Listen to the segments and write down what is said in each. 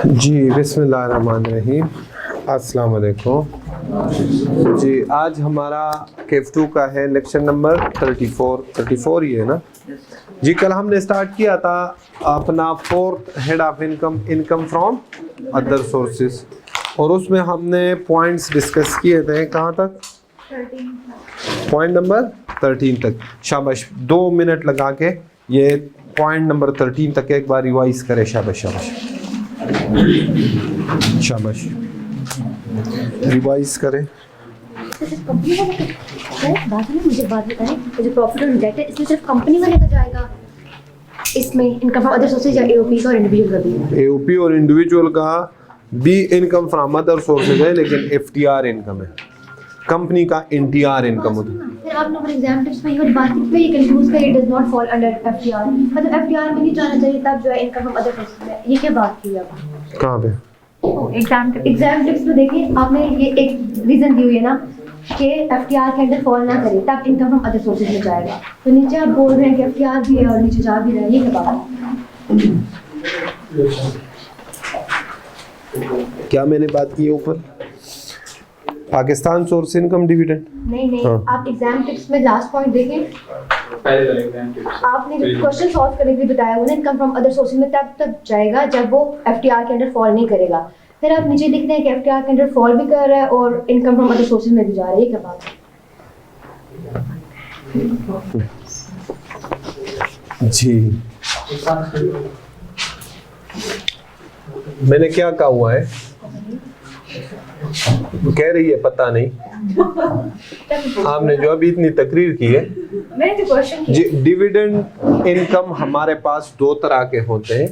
जी बिस्मिल्लाहिर्रहमानिर्रहीम, अस्सलाम वालेकुम। जी आज हमारा KF2 का है लेक्चर नंबर 34 ही है ना जी। कल हमने स्टार्ट किया था अपना fourth head of income from other sources, और उसमें हमने पॉइंट्स डिस्कस किए थे। कहाँ तक? पॉइंट नंबर 13 तक। शाबाश, 2 मिनट लगा के ये पॉइंट नंबर 13 तक एक बार रिवाइज करें। शाबाश शाबाश शाबाश, रिवाइज करें। मुझे बात बताएं, जो प्रॉफिट और डेट है इसमें सिर्फ कंपनी वाले का जाएगा, इसमें इनकम फ्रॉम अदर सोर्सेज या एओपी का और इंडिविजुअल का भी? एओपी और इंडिविजुअल का भी इनकम फ्रॉम अदर सोर्सेज है, लेकिन एफटीआर इनकम है, कंपनी का एनटीआर इनकम होता है। फिर आप लोग एग्जाम टिप्स में ये बात की ये कंफ्यूज का, it does not fall under FTR, मतलब एफटीआर में नहीं जाना चाहिए तब जो है इनकम फ्रॉम अदर सोर्सेज में। ये क्या बात की आप? कहाँ पे? एग्जाम टिप्स में देखिए आपने ये एक रीजन दी हुई है ना कि एफटीआर के अंदर फॉल ना करे तब इनकम फ्रॉम अदर सोर्सेज में जाएगा। तो नीचे आप बोल रहे हैं कि एफटीआर भी है और नीचे जा भी रहा है, ये क्या बात है? क्या मैंने बात की है ऊपर? पाकिस्तान सोर्स इनकम डिविडेंड नहीं हाँ। आप एग्जाम टिप्स में लास्ट पॉइंट देखें, पहले वाले एग्जाम टिप्स आपने जो क्वेश्चन सॉल्व करने के लिए बताया वो ना इनकम फ्रॉम अदर सोर्सेज में तब जाएगा जब वो एफटीआर के अंदर फॉल नहीं करेगा। फिर आप नीचे लिखते हैं कि एफटीआर के अंदर फॉल भी कर रहा है और इनकम फ्रॉम अदर सोर्सेज में भी जा रहा है, ये क्या बात है? जी मैंने क्या कहा हुआ है? कह रही है पता नहीं, आपने जो अभी इतनी तकरीर की है। मैंने तो क्वेश्चन जी, डिविडेंड इनकम हमारे पास 2 तरह के होते हैं।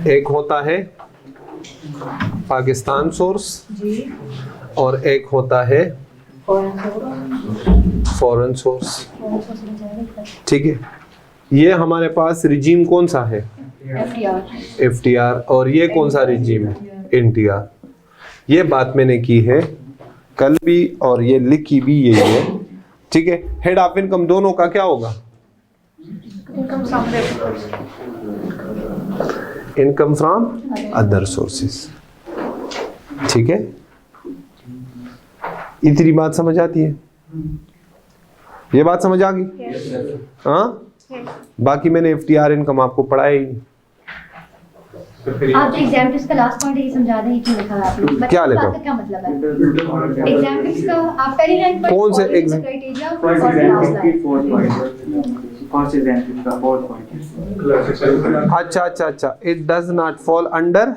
एक होता है पाकिस्तान सोर्स और एक होता है फॉरेन सोर्स। ठीक है, ये हमारे पास रिजीम कौन सा है? एफटीआर। और ये कौन सा रिजीम है? एनटीआर। ये बात मैंने की है कल भी और ये लिखी भी यही है। ठीक है, हेड ऑफ इनकम दोनों का क्या होगा? Income from other sources. ठीक है, इतनी बात समझ आती है? ये बात समझ आ गई? हाँ, बाकी मैंने एफटीआर इनकम आपको पढ़ाया ही नहीं। आप जो एग्जाम टिप्स का लास्ट पॉइंट है ये समझा दें, क्यों लिखा है आपने? क्या लिखा? क्या मतलब है एग्जाम टिप्स का? आप पहली लाइन पर कौन से एग्जाम? क्राइटेरिया और last line. First exam tips का 4 पॉइंट। अच्छा, it does not fall under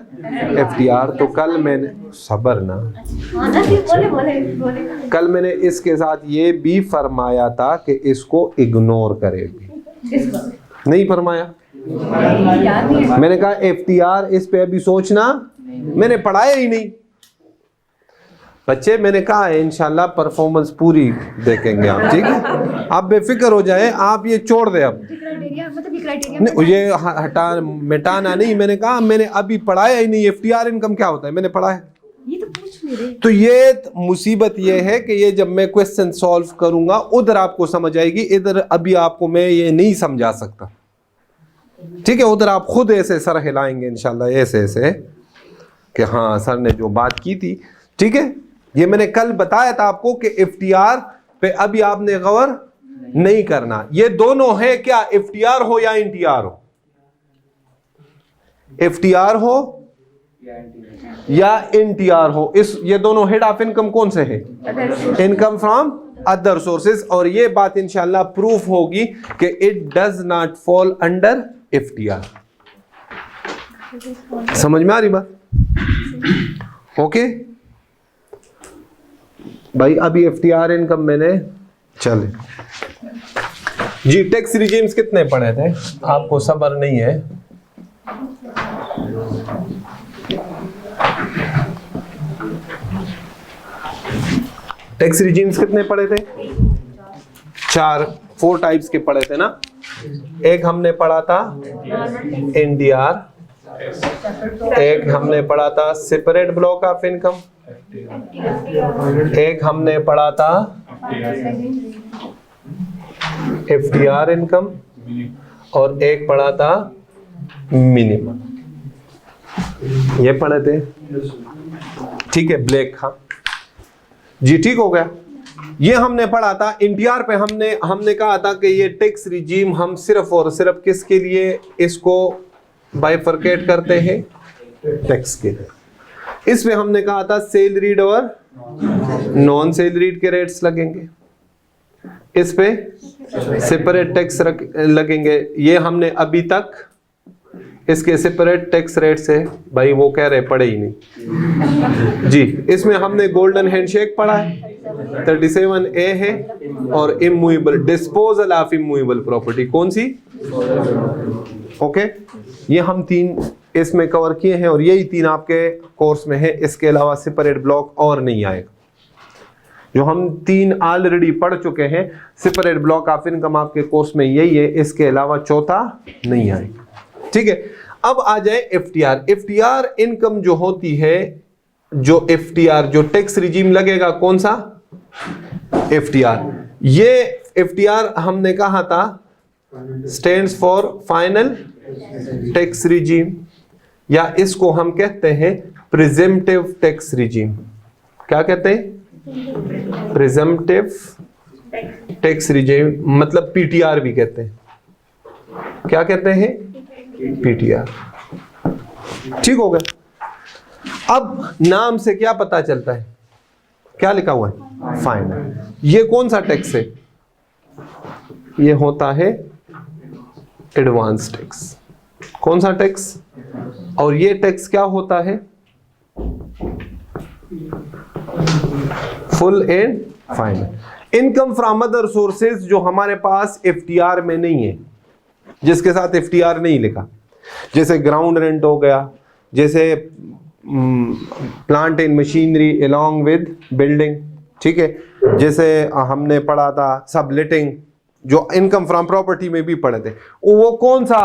FTR. तो कल मैंने सबर ना, बोले कल मैंने इसके साथ ये भी फरमाया था कि इसको इग्नोर करे भी नहीं फरमाया। मैंने कहा एफटीआर इस पे अभी सोचना, मैंने पढ़ाया ही नहीं बच्चे। मैंने कहा है इंशाल्लाह परफॉर्मेंस पूरी देखेंगे आप। ठीक है, आप बेफिक्र हो जाए, आप ये छोड़ दे अब। नहीं, ये हटा मिटाना नहीं। मैंने कहा मैंने अभी पढ़ाया ही नहीं एफटीआर इनकम क्या होता है, मैंने पढ़ा है। ये तो पूछ नहीं रहे। तो ये मुसीबत ये है कि ये जब मैं क्वेश्चन सॉल्व करूंगा उधर आपको समझ आएगी, इधर अभी आपको मैं ये नहीं समझा सकता। ठीक है, उधर आप खुद ऐसे सर हिलाएंगे इंशाल्लाह, ऐसे ऐसे कि हाँ सर ने जो बात की थी। ठीक है, ये मैंने कल बताया था आपको कि एफटीआर पे अभी आपने गौर नहीं करना। ये दोनों है क्या? एफटीआर हो या एनटीआर हो? एफटीआर हो या एनटीआर हो, इस ये दोनों हेड ऑफ इनकम कौन से है? Income from other sources. और ये बात इंशाल्लाह प्रूफ होगी कि it does not fall under FTR. समझ में आ रही बात? ओके भाई, अभी एफटीआर इनकम मैंने चले जी। टैक्स रिजीम्स कितने पढ़े थे? आपको सबर नहीं है। टैक्स रिजीम्स कितने पढ़े थे? 4 टाइप्स के पढ़े थे ना। एक हमने पढ़ा था एनडीआर, एक हमने पढ़ा था सेपरेट ब्लॉक ऑफ इनकम, एक हमने पढ़ा था एफटीआर इनकम, और एक पढ़ा था मिनिमम। ये पढ़े थे, ठीक है, ब्लैक। हाँ जी, ठीक हो गया। ये हमने पढ़ा था एनटीआर पे। हमने कहा था कि ये टैक्स रिजीम हम सिर्फ और सिर्फ किसके लिए इसको बाइफरकेट करते हैं, टैक्स के लिए। इसमें हमने कहा था सैलरीड और नॉन सैलरीड के रेट्स लगेंगे, इस पे सेपरेट टैक्स लगेंगे। ये हमने अभी तक इसके सेपरेट टैक्स रेट से भाई वो कह रहे पढ़े ही नहीं जी। इसमें हमने गोल्डन हैंडशेक पढ़ा है, 37A है, और immovable disposal of immovable property कौन सी, ओके। ये हम 3 इसमें कवर किए हैं और यही 3 आपके कोर्स में है। इसके अलावा सेपरेट ब्लॉक और नहीं आएगा। जो हम 3 ऑलरेडी पढ़ चुके हैं, सेपरेट ब्लॉक ऑफ इनकम आपके कोर्स में यही है, इसके अलावा चौथा नहीं आएगा, ठीक है। अब आ जाए एफटीआर। एफटीआर इनकम जो होती है, जो एफटीआर जो टैक्स रिजीम लगेगा, कौन सा एफटीआर। ये एफटीआर हमने कहा था stands for final tax regime, या इसको हम कहते हैं प्रिजम्पटिव टैक्स रिजीम। क्या कहते हैं, प्रिजम्पटिव टैक्स रिजीम, मतलब पीटीआर भी कहते हैं। क्या कहते हैं, पीटीआर, ठीक हो गया। अब नाम से क्या पता चलता है, क्या लिखा हुआ है, फाइनल। ये कौन सा टैक्स है, ये होता है एडवांस टैक्स। कौन सा टैक्स, और ये टैक्स क्या होता है, full and final. Income from other sources जो हमारे पास एफटीआर में नहीं है, जिसके साथ एफटीआर नहीं लिखा, जैसे ग्राउंड रेंट हो गया, जैसे plant and machinery along with building, ठीक है। जैसे हमने पढ़ा था सबलेटिंग, जो इनकम फ्रॉम प्रॉपर्टी में भी पढ़े थे। वो कौन सा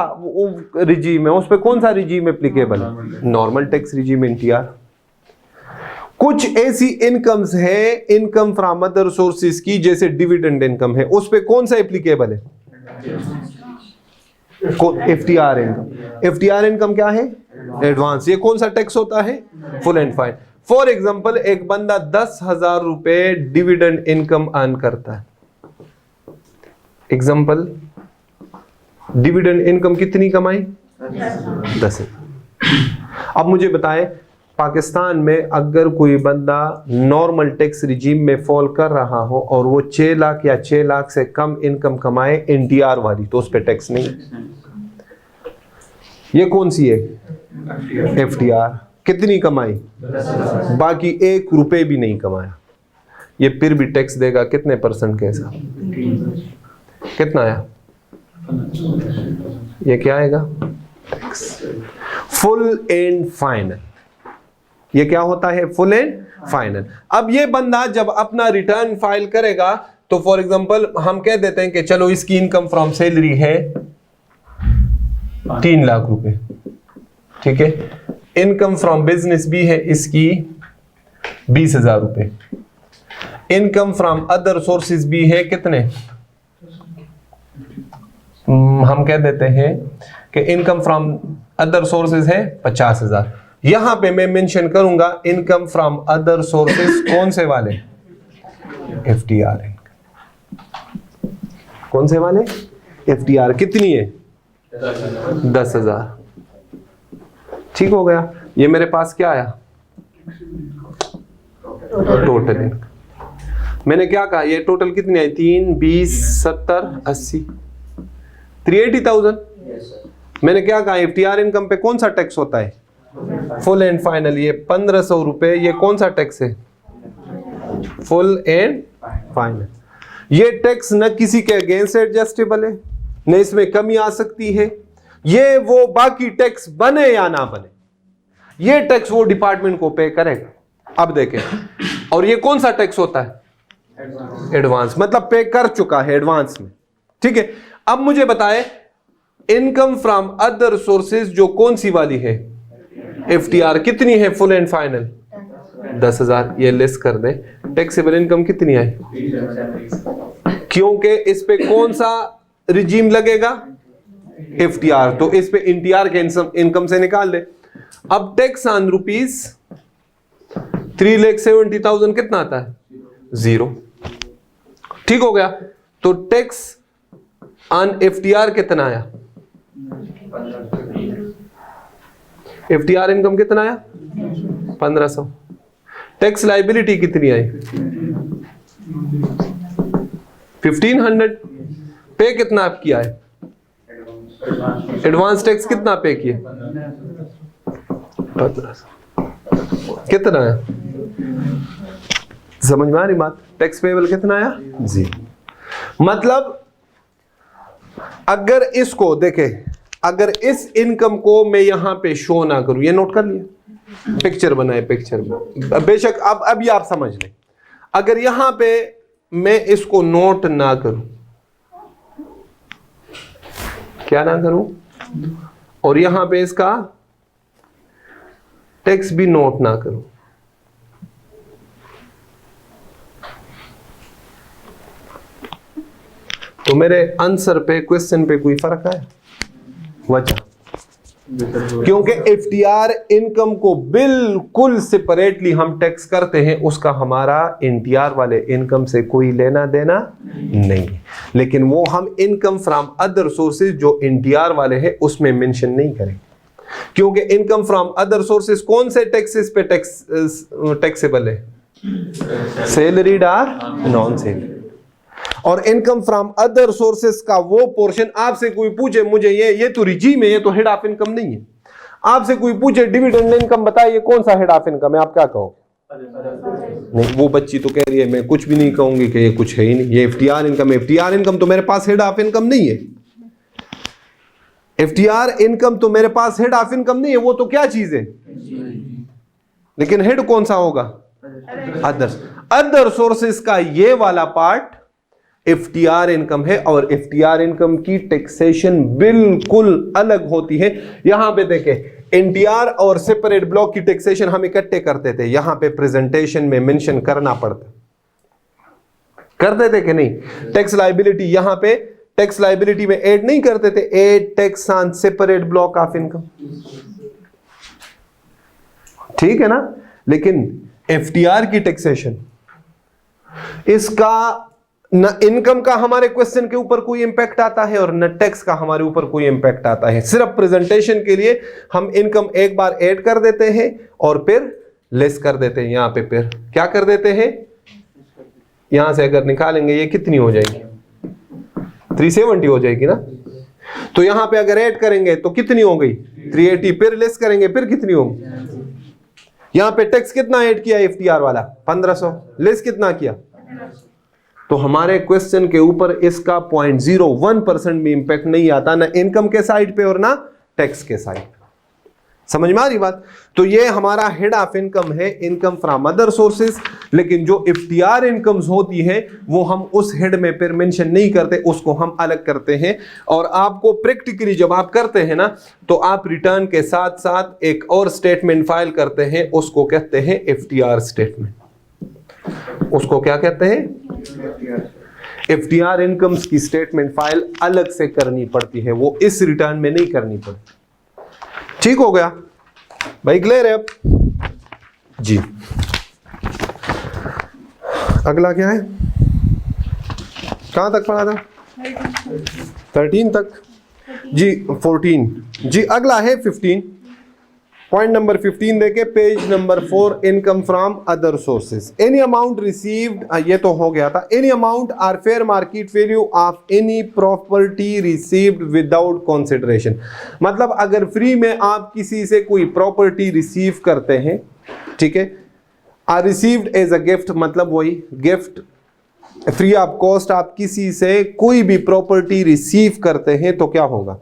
रिजीम है, उस पे कौन सा रिजीम एप्लीकेबल है, नॉर्मल टैक्स रिजीम, एनटीआर। कुछ ऐसी इनकम्स है इनकम फ्रॉम अदर सोर्सेज की, जैसे डिविडेंड इनकम है, उस पे कौन सा एप्लीकेबल है, एफटीआर इनकम। एफटीआर इनकम क्या है, एडवांस। ये कौन सा टैक्स होता है, full and fine. For example, एक बंदा 10,000 रुपए डिविडेंड इनकम अर्न करता है। एग्जांपल, डिविडेंड इनकम कितनी कमाई, 10,000। अब मुझे बताएं, पाकिस्तान में अगर कोई बंदा नॉर्मल टैक्स रिजीम में फॉल कर रहा हो और वो 6 लाख या 6 लाख से कम इनकम कमाए एनटीआर वाली, तो उस पर टैक्स नहीं। ये कौन सी है, एफटीआर। कितनी कमाई, बाकी 1 रुपए भी नहीं कमाया, ये फिर भी टैक्स देगा कितने % के हिसाब, कितना आया, ये क्या आएगा, टैक्स। फुल एंड फाइनल, ये क्या होता है, फुल एंड फाइनल। अब ये बंदा जब अपना रिटर्न फाइल करेगा, तो फॉर एग्जांपल हम कह देते हैं कि चलो इसकी इनकम फ्रॉम सैलरी है 3 लाख रुपए, ठीक है। इनकम फ्रॉम बिजनेस भी है इसकी 20,000 रुपए। इनकम फ्रॉम अदर सोर्सेज भी है कितने, हम कह देते हैं कि इनकम फ्रॉम अदर सोर्सेज है 50,000। यहां पे मैं मेंशन करूंगा इनकम फ्रॉम अदर सोर्सेज कौन से वाले, एफटीआर है। कौन से वाले, एफटीआर। कितनी है, 10,000, ठीक हो गया। ये मेरे पास क्या आया, टोटल इनकम। मैंने क्या कहा, ये टोटल कितनी आई, 3, 20, 70, 80, 380,000। मैंने क्या कहा, एफटीआर इनकम पे कौन सा टैक्स होता है, फुल एंड फाइनल। ये 1,500 रुपए, ये कौन सा टैक्स है, फुल एंड फाइनल। ये टैक्स न किसी के अगेंस्ट एडजस्टेबल है, न इसमें कमी आ सकती है। ये वो बाकी टैक्स बने या ना बने, ये टैक्स वो डिपार्टमेंट को पे करेगा। अब देखें, और ये कौन सा टैक्स होता है, एडवांस, मतलब पे कर चुका है एडवांस में, ठीक है। अब मुझे बताएं, इनकम फ्रॉम अदर सोर्सेज जो कौन सी वाली है, एफटीआर, कितनी है, फुल एंड फाइनल 10,000। ये लेस कर दे, टैक्सेबल इनकम कितनी आई, क्योंकि इस पे कौन सा रिजीम लगेगा, FTR, तो इस पे इंटीआर के इनकम से निकाल दे। अब टैक्स ऑन रुपीज 3,70,000 कितना आता है? 0। ठीक हो गया। तो टैक्स ऑन FTR कितना आया? FTR इनकम कितना आया? 1500। टैक्स लाइबिलिटी कितनी आई? 1500। पे कितना आप किया है? एडवांस टैक्स कितना पे किए? 1500। कितना है? समझ में आ रही बात? टैक्स पेबल कितना आया? 0। मतलब अगर इसको देखे, अगर इस इनकम को मैं यहां पे शो ना करूं, ये नोट कर लिया, पिक्चर बनाए, पिक्चर में बेशक अब ये आप समझ लें, अगर यहां पे मैं इसको नोट ना करूं, क्या ना करूं, और यहां पे इसका टैक्स भी नोट ना करूं, तो मेरे आंसर पे, क्वेश्चन पे कोई फर्क आया? वजह क्योंकि FTR इनकम को बिल्कुल सेपरेटली हम टैक्स करते हैं, उसका हमारा NTR वाले इनकम से कोई लेना देना नहीं, लेकिन वो हम इनकम फ्रॉम अदर सोर्सेज जो NTR वाले हैं उसमें मेंशन नहीं करेंगे, क्योंकि इनकम फ्रॉम अदर सोर्सेज कौन से टैक्सेस पे टैक्सेबल है? सैलरीड और नॉन सैलरी। और इनकम फ्रॉम अदर सोर्सेस का वो पोर्शन, आपसे कोई पूछे मुझे ये तो रिजीम है, ये तो हेड ऑफ इनकम नहीं है, आपसे कोई पूछे डिविडेंड इनकम बताइए कौन सा हेड ऑफ इनकम है, आप क्या कहोगे? नहीं, वो बच्ची तो कह रही है मैं कुछ भी नहीं कहूंगी कि ये कुछ है ही नहीं, ये FTR इनकम है। FTR इनकम तो मेरे पास हेड ऑफ इनकम नहीं है, FTR इनकम तो मेरे पास हेड ऑफ इनकम नहीं है, वो तो क्या चीज है, लेकिन हेड कौन सा होगा? अदर सोर्सेस का ये वाला पार्ट FTR इनकम है, और FTR इनकम की टैक्सेशन बिल्कुल अलग होती है। यहां पे देखें, NTR और सेपरेट ब्लॉक की टैक्सेशन हम इकट्ठे करते थे, यहां पे प्रेजेंटेशन में मेंशन करना पड़ता, करते थे कि नहीं? टैक्स लाइबिलिटी यहां पे टैक्स लाइबिलिटी में ऐड नहीं करते थे, add tax on separate block of income, ठीक है ना? लेकिन FTR की टैक्सेशन, इसका न इनकम का हमारे क्वेश्चन के ऊपर कोई इंपैक्ट आता है और न टैक्स का हमारे ऊपर कोई इंपैक्ट आता है। सिर्फ प्रेजेंटेशन के लिए हम इनकम एक बार ऐड कर देते हैं और फिर लेस कर देते हैं। यहां पे फिर क्या कर देते हैं, यहां से अगर निकालेंगे ये कितनी हो जाएगी? 370 हो जाएगी ना। तो यहां पे अगर ऐड करेंगे तो कितनी हो गई? 380। फिर लेस करेंगे फिर कितनी होगी? यहां पे टैक्स कितना ऐड किया FTR वाला? 1500। लेस कितना किया? तो हमारे क्वेश्चन के ऊपर इसका 0.01% भी इंपैक्ट नहीं आता, ना इनकम के साइड पे और ना टैक्स के साइड। समझ में आ रही बात? तो ये हमारा हेड ऑफ इनकम है, इनकम फ्रॉम अदर सोर्सेज, लेकिन जो FTR इनकम्स होती है वो हम उस हेड में फिर मेंशन नहीं करते, उसको हम अलग करते हैं। और आपको प्रैक्टिकली जब आप करते हैं ना, तो आप रिटर्न के साथ साथ एक और स्टेटमेंट फाइल करते हैं, उसको कहते हैं FTR स्टेटमेंट। उसको क्या कहते हैं? FTR इनकम्स की स्टेटमेंट फाइल अलग से करनी पड़ती है, वो इस रिटर्न में नहीं करनी पड़ती। ठीक हो गया भाई? क्लियर है अब? जी, अगला क्या है? कहां तक पढ़ा था? 13 तक जी। 14 जी। अगला है 15। पॉइंट नंबर 15 देखे, page number 4, income from other sources. Any amount received, ये तो हो गया था। Any amount or fair market value of any property received without consideration. मतलब अगर फ्री में आप किसी से कोई प्रॉपर्टी रिसीव करते हैं, ठीक है, or received as a gift, मतलब वही गिफ्ट, फ्री ऑफ कॉस्ट आप किसी से कोई भी प्रॉपर्टी रिसीव करते हैं तो क्या होगा?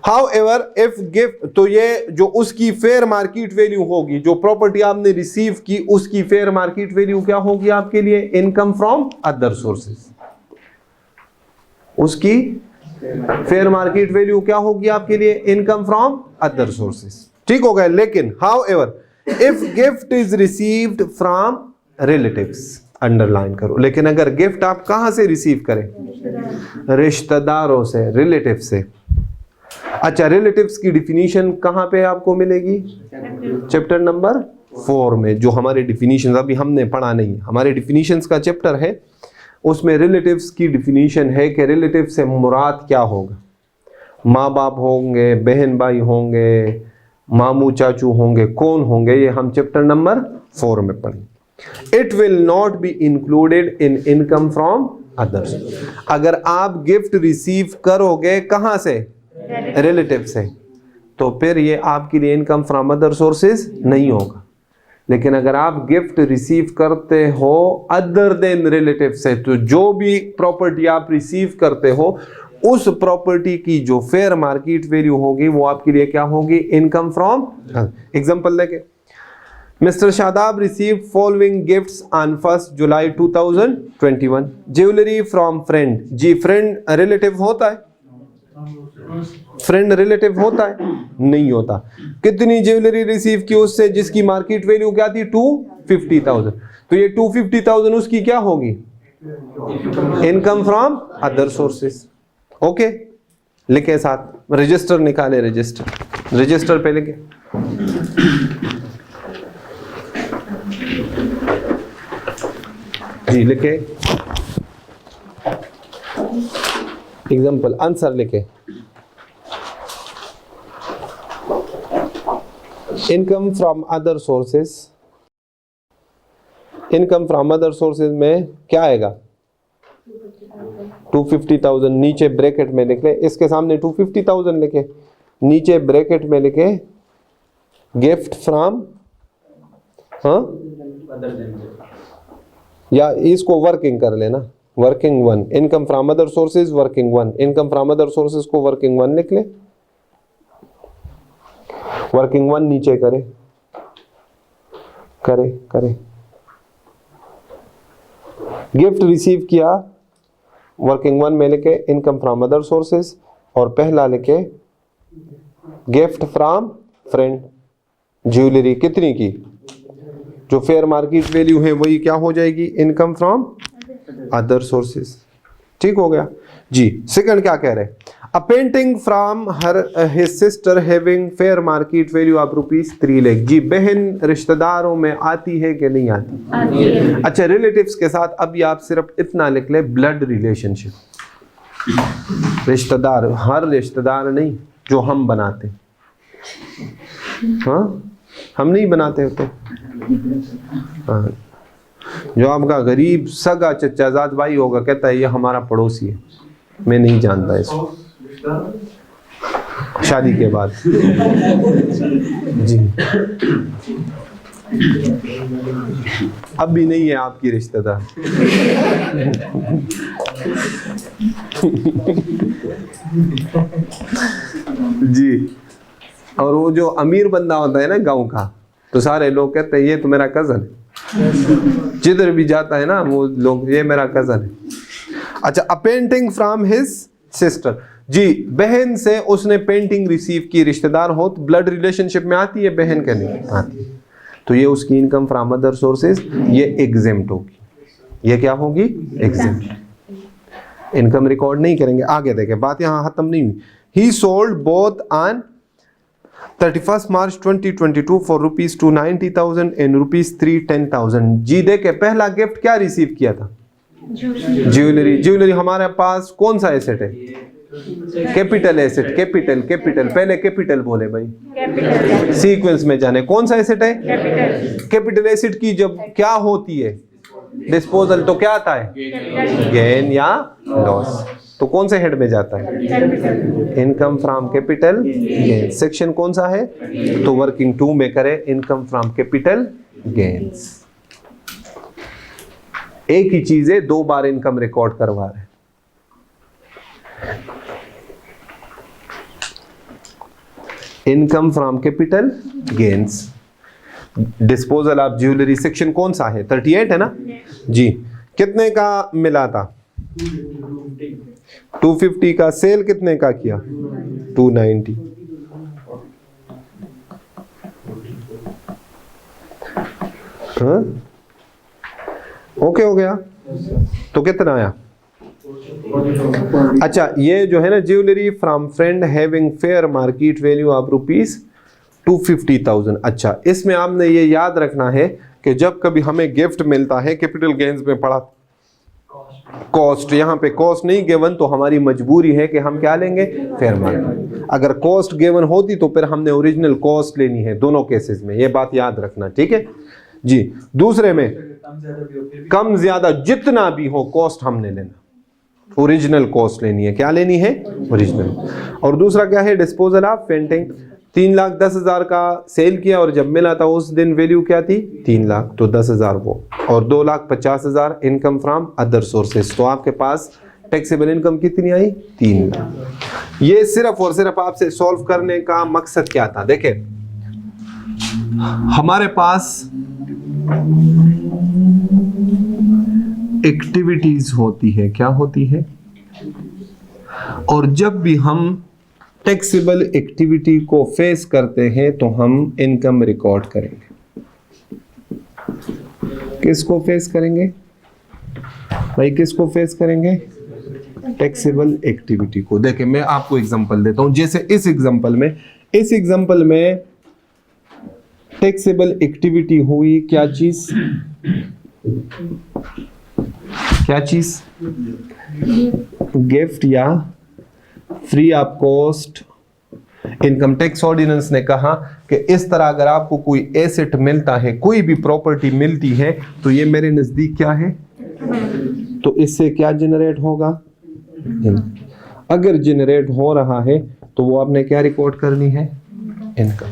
However, if गिफ्ट, तो ये जो उसकी फेयर मार्केट वैल्यू होगी, जो प्रॉपर्टी आपने रिसीव की उसकी फेयर मार्केट वैल्यू क्या होगी आपके लिए? Income from other sources. उसकी फेयर मार्केट वैल्यू क्या होगी आपके लिए? Income from other sources. ठीक हो गया। लेकिन however, if gift is received from relatives, underline करो, लेकिन अगर गिफ्ट आप कहां से रिसीव करें? रिश्तेदारों से, रिलेटिव से, अच्छा, रिलेटिव्स की डिफिनीशन कहाँ पे आपको मिलेगी? चैप्टर नंबर 4 में, जो हमारे डिफिनीशन अभी हमने पढ़ा नहीं, हमारे डिफिनीशंस का चैप्टर है, उसमें रिलेटिव्स की डिफिनीशन है कि रिलेटिव से मुराद क्या होगा। माँ बाप होंगे, बहन भाई होंगे, मामू चाचू होंगे, कौन होंगे, ये हम चैप्टर नंबर 4 में पढ़ेंगे। It will not be included in income from others. अगर आप गिफ्ट रिसीव करोगे कहाँ से? रिलेटिव से, तो फिर ये आपके लिए इनकम फ्रॉम अदर सोर्सेज नहीं होगा। लेकिन अगर आप गिफ्ट रिसीव करते हो अदर देन रिलेटिव से, तो जो भी प्रॉपर्टी आप रिसीव करते हो उस प्रॉपर्टी की जो फेयर मार्केट वैल्यू होगी वो आपके लिए क्या होगी? Income from. एग्जांपल देखें, mister Shadab receive following gifts on 1 July 2021। Jewellery from friend. जी, फ्रेंड रिलेटिव होता है? फ्रेंड रिलेटिव होता है? नहीं होता। कितनी ज्वेलरी रिसीव की उससे जिसकी मार्केट वैल्यू क्या थी? 250,000। तो ये 250,000 उसकी क्या होगी? Income from other sources. Okay, लिखे साथ, रजिस्टर निकाले, रजिस्टर पे लिखे। जी लिखे, एग्जाम्पल आंसर लिखे। Income from other sources, income from other sources में क्या आएगा? 250,000 नीचे ब्रैकेट में लिख ले, इसके सामने 250,000 लिखे, नीचे ब्रैकेट में लिखे गिफ्ट फ्रॉम, हाँ, या इसको वर्किंग कर लेना, working 1। Income from other sources working 1, income from other sources को वर्किंग 1 लिख ले, वर्किंग 1 नीचे करे करे करे। गिफ्ट रिसीव किया, वर्किंग 1 में लिखे इनकम फ्रॉम अदर सोर्सेज, और पहला लिखे गिफ्ट फ्रॉम फ्रेंड। ज्वेलरी कितनी की? जो फेयर मार्केट वैल्यू है वही क्या हो जाएगी? Income from other sources. ठीक हो गया जी। सेकंड क्या कह रहे हैं? A painting from her his sister having fair market value of ₹3 lakh. जी, बहन रिश्तेदारों में आती है कि नहीं आती? आती है। अच्छा, रिलेटिव्स के साथ अभी आप सिर्फ इतना लिख ले, ब्लड रिलेशनशिप, रिश्तेदार, हर रिश्तेदार नहीं जो हम बनाते, हाँ हम नहीं बनाते होते, हाँ, जो आपका गरीब सगा चचाजाद भाई होगा, कहता है ये हमारा पड़ोसी है, मैं नहीं जानता इसको, शादी के बाद। जी, अब भी नहीं है आपकी रिश्तेदार। जी, और वो जो अमीर बंदा होता है ना गांव का, तो सारे लोग कहते हैं ये तो मेरा कजन है, जिधर भी जाता है ना वो लोग, ये मेरा कजन है। अच्छा, a painting from his sister. जी, बहन से उसने पेंटिंग रिसीव की, रिश्तेदार हो तो ब्लड रिलेशनशिप में आती है बहन के? नहीं आती, तो ये उसकी इनकम फ्रॉम अदर सोर्सेज, ये एग्जेम्प्ट होगी। ये क्या होगी? एग्जेम्प्ट। इनकम रिकॉर्ड नहीं करेंगे। आगे देखें, बात यहाँ खत्म नहीं हुई। ही sold both on 31 March 2022 for ₹290,000 and ₹310,000। जी देखे, पहला गिफ्ट क्या रिसीव किया था? ज्वेलरी। ज्वेलरी हमारे पास कौन सा एसेट है? Capital asset. कैपिटल, कैपिटल, पहले कैपिटल बोले भाई, सीक्वेंस में जाने। कौन सा एसेट है? कैपिटल एसेट की जब क्या होती है डिस्पोजल, तो क्या आता है? गेन या लॉस। तो कौन से हेड में जाता है? Income from capital gain. Section कौन सा है? तो वर्किंग 2 में करे इनकम फ्रॉम कैपिटल गेन्स। एक ही चीज है, 2 बार इनकम रिकॉर्ड करवा रहे। Income from capital gains, disposal of jewellery. Section कौन सा है? 38 है ना जी। कितने का मिला था? 250 का। सेल कितने का किया? 290। हाँ? ओके हो गया। तो कितना आया? अच्छा, ये जो है ना, jewellery from friend having fair market value of ₹250,000। अच्छा, इसमें आपने ये याद रखना है कि जब कभी हमें गिफ्ट मिलता है, कैपिटल गेन्स में पढ़ा कॉस्ट, यहाँ पे कॉस्ट नहीं गिवन, तो हमारी मजबूरी है कि हम क्या लेंगे, फेयर मार्केट। अगर कॉस्ट गिवन होती तो फिर हमने ओरिजिनल कॉस्ट लेनी है दोनों केसेस में, ये बात याद रखना, ठीक है जी। दूसरे में कम ज्यादा जितना भी हो कॉस्ट हमने लेना, ओरिजिनल कॉस्ट लेनी है, क्या लेनी है, ओरिजिनल। और दूसरा क्या है, डिस्पोजल ऑफ पेंटिंग। 3,10,000 का सेल किया और जब मिला था उस दिन वैल्यू क्या थी, 3 लाख, तो 10,000 वो, और 2,50,000 इनकम फ्रॉम अदर सोर्सेस, तो आपके पास टैक्सेबल इनकम कितनी आई, 3 लाख। ये सिर्फ और सिर्फ आपसे सॉल्व करने का मकसद क्या था, देखें हमारे पास एक्टिविटीज होती है, क्या होती है, और जब भी हम टैक्सेबल एक्टिविटी को फेस करते हैं तो हम इनकम रिकॉर्ड करेंगे। किसको फेस करेंगे भाई, किसको फेस करेंगे, टैक्सेबल एक्टिविटी को। देखिए मैं आपको एग्जांपल देता हूं, जैसे इस एग्जांपल में टैक्सेबल एक्टिविटी हुई क्या चीज, गिफ्ट या free of cost. Income tax ordinance ने कहा कि इस तरह अगर आपको कोई एसेट मिलता है, कोई भी प्रॉपर्टी मिलती है, तो ये मेरे नजदीक क्या है, तो इससे क्या जनरेट होगा, अगर जनरेट हो रहा है तो वो आपने क्या रिकॉर्ड करनी है, इनकम।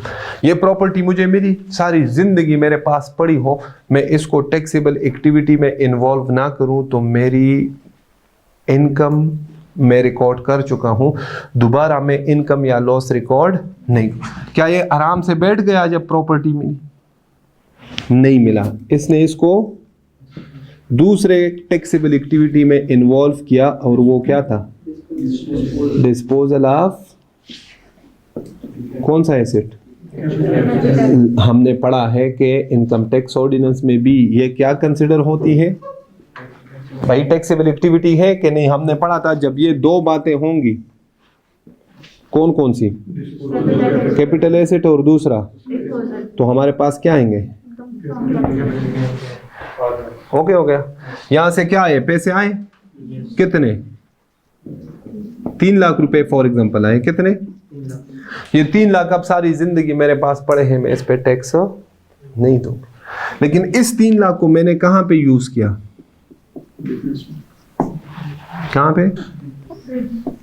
ये प्रॉपर्टी मुझे मिली, सारी जिंदगी मेरे पास पड़ी हो, मैं इसको टैक्सेबल एक्टिविटी में इन्वॉल्व ना करूं तो मेरी इनकम मैं रिकॉर्ड कर चुका हूं, दोबारा मैं इनकम या लॉस रिकॉर्ड नहीं। क्या ये आराम से बैठ गया जब प्रॉपर्टी मिली, नहीं मिला, इसने इसको दूसरे टैक्सेबल एक्टिविटी में इन्वॉल्व किया, और वो क्या था, डिस्पोजल ऑफ कौन सा एसेट। हमने पढ़ा है कि इनकम टैक्स ऑर्डिनेंस में भी ये क्या कंसिडर होती है भाई, टैक्सेबल एक्टिविटी है कि नहीं। हमने पढ़ा था जब ये दो बातें होंगी, कौन कौन सी, कैपिटल एसेट और दूसरा, तो हमारे पास क्या आएंगे, ओके हो गया। यहां से क्या आए, पैसे आए, कितने, 3 लाख रुपए फॉर एग्जांपल आए, कितने, ये 3 लाख अब सारी जिंदगी मेरे पास पड़े हैं, मैं इस पे टैक्स नहीं दूंगा। लेकिन इस 3 लाख को मैंने कहां पे यूज किया, कहां पे,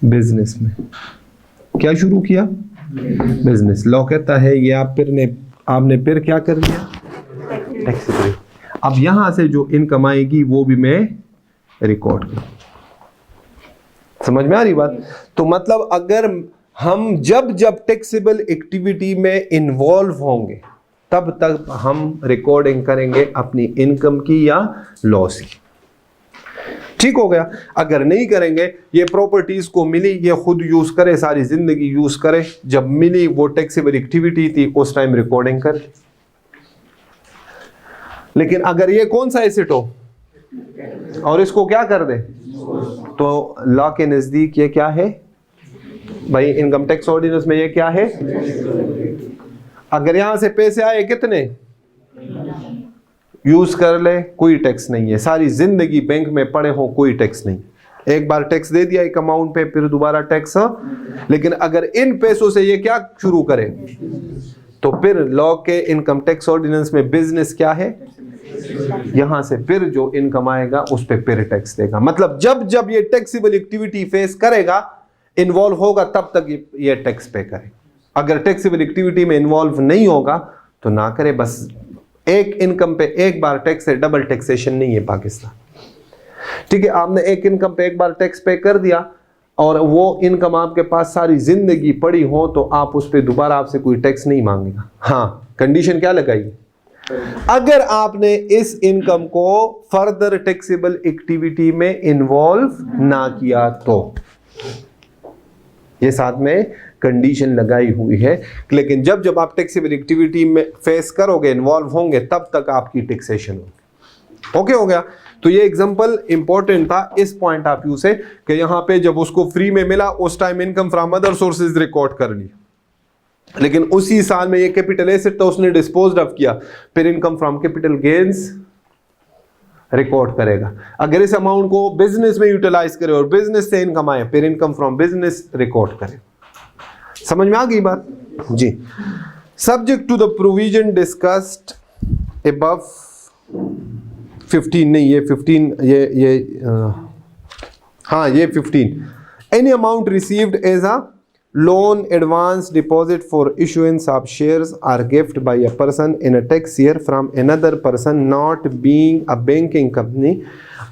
बिजनेस में। क्या शुरू किया, बिजनेस। लॉ कहता है ये आपने फिर क्या कर लिया, टैक्सेबल। अब यहां से जो इनकम आएगी वो भी मैं रिकॉर्ड करूं। समझ में आ रही बात। तो मतलब अगर हम जब टैक्सेबल एक्टिविटी में इन्वॉल्व होंगे तब तक हम रिकॉर्डिंग करेंगे अपनी इनकम की या लॉस की। ठीक हो गया। अगर नहीं करेंगे, ये प्रॉपर्टीज को मिली, ये खुद यूज करे, सारी जिंदगी यूज करे, जब मिली वो टैक्सेबल एक्टिविटी थी उस टाइम रिकॉर्डिंग कर। लेकिन अगर ये कौन सा एसेट हो और इसको क्या कर दे, तो लॉ के नजदीक ये क्या है भाई, इनकम टैक्स ऑर्डिनेंस में ये क्या है। अगर यहां से पैसे आए कितने, यूज कर ले, कोई टैक्स नहीं है, सारी जिंदगी बैंक में पड़े हो, कोई टैक्स नहीं। एक बार टैक्स दे दिया एक अमाउंट पे, फिर दोबारा टैक्स। लेकिन अगर इन पैसों से ये क्या शुरू करे, तो फिर लॉ के इनकम टैक्स ऑर्डिनेंस में बिजनेस क्या है, यहां से फिर जो इनकम आएगा उस पे फिर टैक्स देगा। मतलब जब ये टैक्सेबल एक्टिविटी फेस करेगा, इन्वॉल्व होगा, तब तक ये टैक्स पे करे। अगर टैक्सेबल एक्टिविटी में इन्वॉल्व नहीं होगा तो ना करे। बस एक इनकम पे एक बार टैक्स है, डबल टैक्सेशन नहीं है पाकिस्तान। ठीक है, आपने एक इनकम पे एक बार टैक्स पे कर दिया और वो इनकम आपके पास सारी जिंदगी पड़ी हो, तो आप उस पे दोबारा आपसे कोई टैक्स नहीं मांगेगा। हाँ, कंडीशन क्या लगाई, अगर आपने इस इनकम को फर्दर टैक्सेबल एक्टिविटी में इन्वॉल्व ना किया तो। ये साथ में कंडीशन लगाई हुई है। लेकिन जब आप टैक्सेबल एक्टिविटी में फेस करोगे, इन्वॉल्व होंगे, तब तक आपकी टैक्सेशन होगी। ओके हो गया। तो ये एग्जांपल इंपॉर्टेंट था इस पॉइंट ऑफ व्यू से कि यहाँ पे जब उसको फ्री में मिला उस time income from other sources record कर ली, लेकिन उसी साल में ये कैपिटल एसेट तो उसने डिस्पोज ऑफ किया, फिर income from capital gains record करेगा। अगर इस अमाउंट को बिजनेस में यूटिलाइज करे और बिजनेस से इनकम आए, फिर इनकम फ्रॉम बिजनेस रिकॉर्ड करे। समझ में आ गई बात जी। Subject to the provision discussed above 15 नहीं, ये 15 ये 15 any amount received as a loan, advance, deposit for issuance of shares or gift by a person in a tax year from another person not being a banking company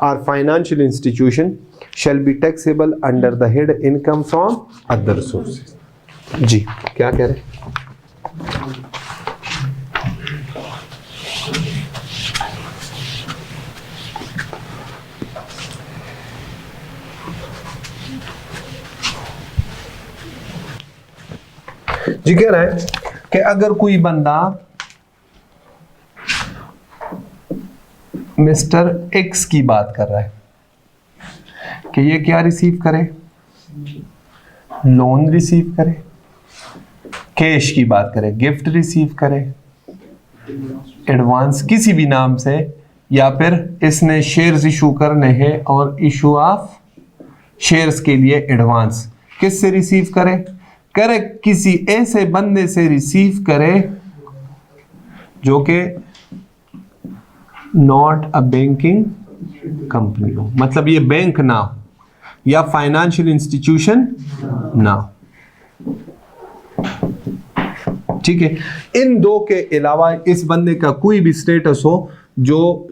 or financial institution shall be taxable under the head income from other sources। जी क्या कह रहे? जी कह रहा है कि अगर कोई बंदा मिस्टर एक्स की बात कर रहा है कि ये क्या रिसीव करे, लोन रिसीव करे, कैश की बात करे, गिफ्ट रिसीव करे, एडवांस किसी भी नाम से, या फिर इसने शेयर्स इशू करने हैं और इशू ऑफ शेयर्स के लिए एडवांस किससे रिसीव करे? करे किसी ऐसे बंदे से रिसीव करे जो कि नॉट अ बैंकिंग कंपनी हो, मतलब ये बैंक ना हो या फाइनेंशियल इंस्टीट्यूशन ना हो। ठीक है, इन दो के अलावा इस बंदे का कोई भी स्टेटस हो, जो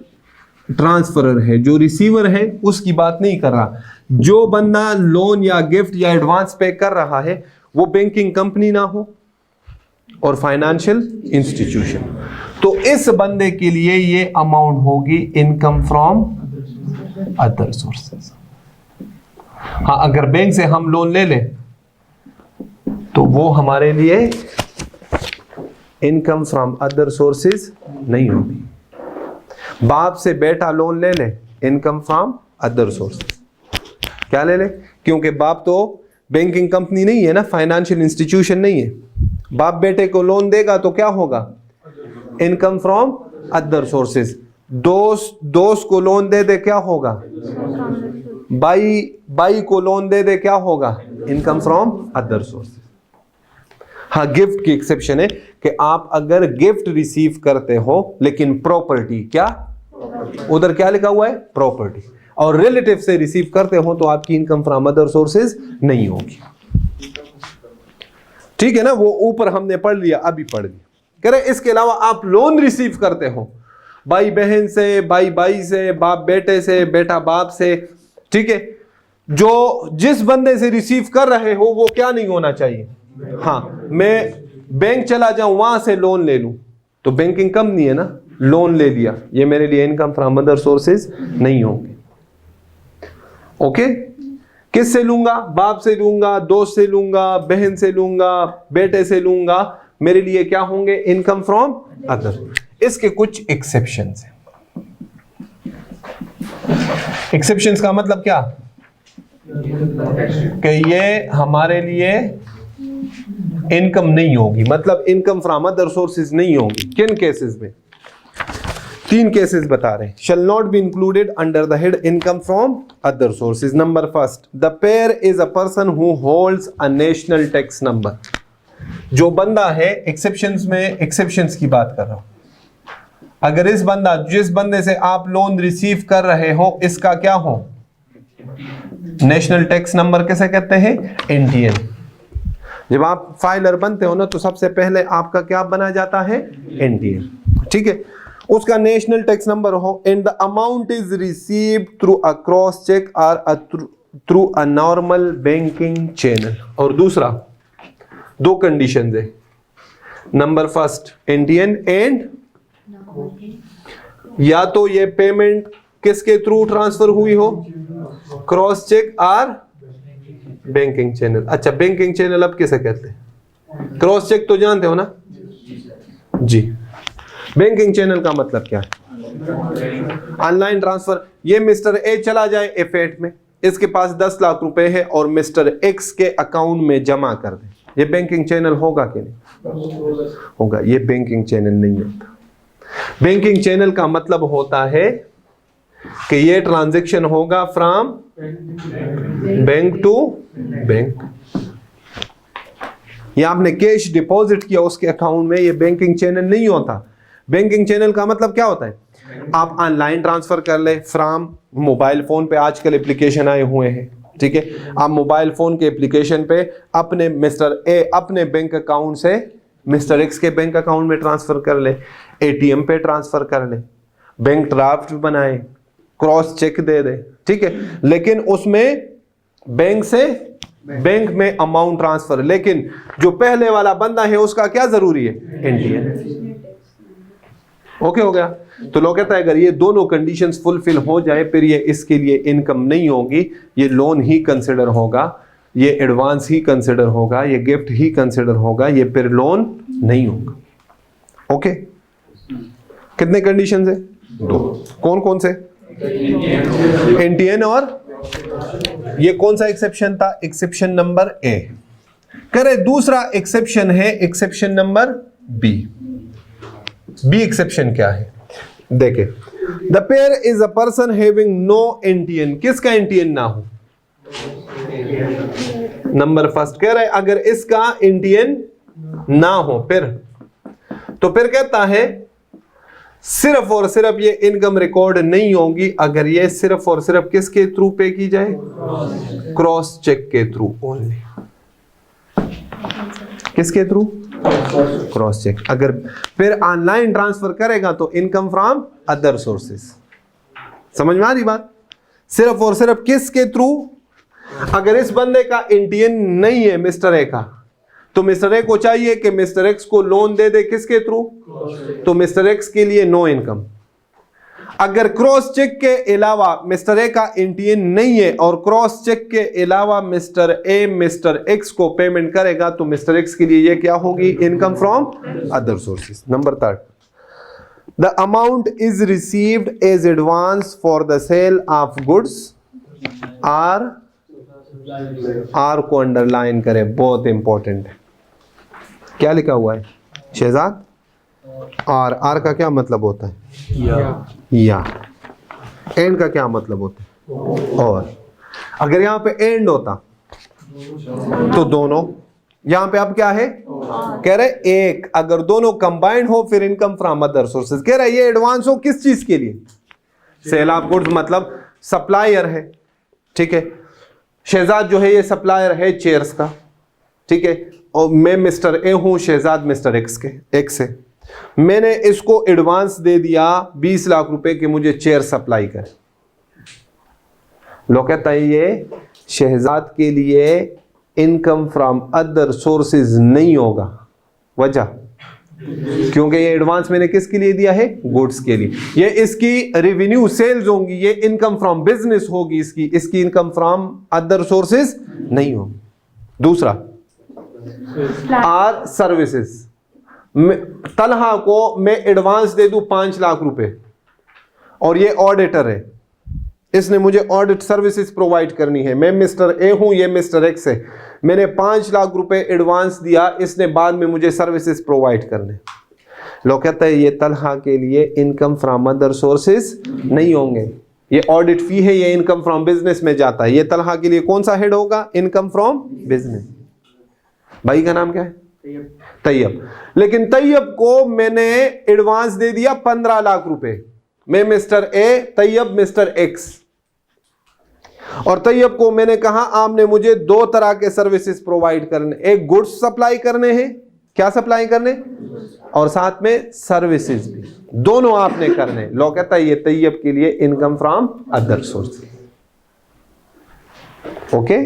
ट्रांसफरर है, जो रिसीवर है, उसकी बात नहीं कर रहा। जो बंदा लोन या गिफ्ट या एडवांस पे कर रहा है वो बैंकिंग कंपनी ना हो और फाइनेंशियल इंस्टीट्यूशन, तो इस बंदे के लिए ये अमाउंट होगी इनकम फ्रॉम अदर सोर्सेज। हाँ, अगर बैंक से हम लोन ले लें तो वो हमारे लिए इनकम फ्रॉम अदर सोर्सेज नहीं होगी। बाप से बेटा लोन ले ले, इनकम फ्रॉम अदर सोर्सेज। क्या ले ले? क्योंकि बाप तो बैंकिंग कंपनी नहीं है ना, फाइनेंशियल इंस्टीट्यूशन नहीं है। बाप बेटे को लोन देगा तो क्या होगा? Income from other sources. दोस्त को लोन दे दे क्या होगा? बाई को लोन दे दे क्या होगा? Income from other sources. हाँ, गिफ्ट की एक्सेप्शन है कि आप अगर गिफ्ट रिसीव करते हो लेकिन प्रॉपर्टी, क्या उधर क्या लिखा हुआ है? प्रॉपर्टी, और रिलेटिव से रिसीव करते हो तो आपकी इनकम फ्रॉम अदर सोर्सेज नहीं होगी। ठीक है ना, वो ऊपर हमने पढ़ लिया, अभी पढ़ लिया। कह रहे इसके अलावा आप लोन रिसीव करते हो भाई बहन से, भाई से, बाप बेटे से, बेटा बाप से। ठीक है, जो जिस बंदे से रिसीव कर रहे हो वो क्या नहीं होना चाहिए? हाँ, मैं बैंक चला जाऊं वहां से लोन ले लूं तो बैंकिंग कंपनी है ना, लोन ले लिया, ये मेरे लिए इनकम फ्रॉम अदर सोर्सेज नहीं होंगे। ओके, किससे लूंगा? बाप से लूंगा, दोस्त से लूंगा, बहन से लूंगा, बेटे से लूंगा, मेरे लिए क्या होंगे? Income from other. इसके कुछ एक्सेप्शंस हैं। एक्सेप्शंस का मतलब क्या? कि ये हमारे लिए इनकम नहीं होगी, मतलब इनकम फ्रॉम अदर सोर्सेज नहीं होगी। किन केसेस में? 3 केसेस बता रहे हैं। Shall not be included under the head income from other sources. Number first, the payer is a person who holds a national tax number. जो बंदा है, एक्सेप्शंस में एक्सेप्शंस की बात कर रहा हूं। अगर जिस बंदे से आप लोन रिसीव कर रहे हो, इसका क्या हो? नेशनल टैक्स नंबर कैसे कहते हैं? एनटीएन। जब आप फाइलर बनते हो ना तो सबसे पहले आपका क्या बना जाता है? एनटीएन। ठीक है, उसका नेशनल टैक्स नंबर हो and the amount is received through a cross cheque और through a normal banking channel. और दूसरा, 2 कंडीशंस है। नंबर फर्स्ट, एनटीएन एंड या तो ये पेमेंट किसके थ्रू ट्रांसफर हुई हो? क्रॉस चेक और बैंकिंग चैनल। अच्छा, बैंकिंग चैनल अब किसे कहते हैं? क्रॉस चेक तो जानते हो ना जी। बैंकिंग चैनल का मतलब क्या है? Online transfer. ये मिस्टर ए चला जाए F8 में, इसके पास 10 लाख रुपए है और मिस्टर एक्स के अकाउंट में जमा कर दे, ये बैंकिंग चैनल होगा कि नहीं होगा? ये बैंकिंग चैनल नहीं होता। बैंकिंग चैनल का मतलब होता है कि ये ट्रांजैक्शन होगा फ्रॉम बैंक टू बैंक। ये आपने कैश डिपॉजिट किया उसके अकाउंट में, ये बैंकिंग चैनल नहीं होता। बैंकिंग चैनल का मतलब क्या होता है? आप ऑनलाइन ट्रांसफर कर ले फ्रॉम मोबाइल फोन पे, आजकल एप्लीकेशन आए हुए हैं, ठीक है। आप मोबाइल फोन के एप्लीकेशन पे अपने मिस्टर ए अपने बैंक अकाउंट से मिस्टर एक्स के बैंक अकाउंट में ट्रांसफर कर ले, एटीएम पे ट्रांसफर कर ले, बैंक ड्राफ्ट बनाए, क्रॉस चेक दे दे, ठीक है। लेकिन उसमें बैंक से बैंक में अमाउंट ट्रांसफर, लेकिन जो पहले वाला बंदा है उसका क्या जरूरी है? एनटीएन। ओके हो गया? तो लोग कहता है अगर ये दोनों कंडीशंस फुलफिल हो जाए फिर ये इसके लिए इनकम नहीं होगी, ये लोन ही कंसिडर होगा, ये एडवांस ही कंसिडर होगा, ये गिफ्ट ही कंसिडर होगा, ये फिर लोन नहीं होगा। ओके, कितने कंडीशंस है? 2। कौन कौन से? एनटीएन और ये कौन सा एक्सेप्शन था? Exception number A. करे दूसरा एक्सेप्शन है exception number B. B exception क्या है? देखे, the payer is a person having no NTN. किसका एनटीएन ना हो? नंबर फर्स्ट कह रहे अगर इसका एनटीएन ना हो फिर, तो फिर कहता है सिर्फ और सिर्फ ये इनकम रिकॉर्ड नहीं होगी अगर ये सिर्फ और सिर्फ किसके थ्रू पे की जाए? क्रॉस चेक के थ्रू ओनली। किसके थ्रू? Cross cheque. अगर फिर ऑनलाइन ट्रांसफर करेगा तो इनकम फ्रॉम अदर सोर्सेस। समझ में आ रही बात? सिर्फ और सिर्फ किसके थ्रू? अगर इस बंदे का एनटीएन नहीं है मिस्टर ए का, तो मिस्टर ए को चाहिए कि मिस्टर एक्स को लोन दे दे, किसके थ्रू? तो मिस्टर एक्स के लिए नो इनकम। अगर क्रॉस चेक के अलावा मिस्टर ए का एनटीएन नहीं है और क्रॉस चेक के अलावा मिस्टर ए मिस्टर एक्स को पेमेंट करेगा तो मिस्टर एक्स के लिए ये क्या होगी? Income from other sources. Number 3, the amount is received as advance for the sale of goods. Or को अंडरलाइन करें, बहुत इंपॉर्टेंट है। क्या लिखा हुआ है शहजाद? आर का क्या मतलब होता है? या। एंड का क्या मतलब होता है? और। अगर यहां पे एंड होता तो दोनों, यहां पे अब क्या है? कह रहे एक। अगर दोनों कंबाइंड हो फिर इनकम फ्रॉम अदर सोर्सेज। कह रहे ये एडवांस हो किस चीज के लिए? सेल ऑफ गुड्स, मतलब सप्लायर है, ठीक है। शहजाद जो है ये सप्लायर है चेयर्स का, ठीक है। और मैं मिस्टर ए हूं, शहजाद मिस्टर एक्स है। मैंने इसको एडवांस दे दिया 20 लाख रुपए के मुझे चेयर सप्लाई कर। लोग कहता है ये शहजाद के लिए इनकम फ्रॉम अदर सोर्सेज नहीं होगा। वजह क्योंकि ये एडवांस मैंने किसके लिए दिया है? गुड्स के लिए। ये इसकी रेवेन्यू सेल्स होंगी, ये इनकम फ्रॉम बिजनेस होगी, इसकी इनकम फ्रॉम अदर सोर्सेज नहीं होगी। दूसरा, आर सर्विसेज। तलहा को मैं एडवांस दे दूं 5 लाख रुपए और ये ऑडिटर है, इसने मुझे ऑडिट सर्विसेज प्रोवाइड करनी है। मैं मिस्टर ए हूं, ये मिस्टर एक्स है। मैंने 5 लाख रुपए एडवांस दिया, इसने बाद में मुझे सर्विसेज प्रोवाइड करने। लोग कहते हैं ये तलहा के लिए इनकम फ्रॉम अदर सोर्सेज नहीं होंगे। ये ऑडिट फी है, ये इनकम फ्रॉम बिजनेस में जाता है। ये तलहा के लिए कौन सा हेड होगा? Income from business. भाई का नाम क्या है? तैयब। लेकिन तैयब को मैंने एडवांस दे दिया 15 लाख रुपए। मैं mister A, Tayyab mister X. और तैयब को मैंने कहा आपने मुझे 2 तरह के सर्विसेज प्रोवाइड करने, एक गुड्स सप्लाई करने हैं, क्या सप्लाई करने, और साथ में सर्विसेज भी, दोनों आपने करने। लोग कहता है ये तैयब के लिए income from other source. Okay,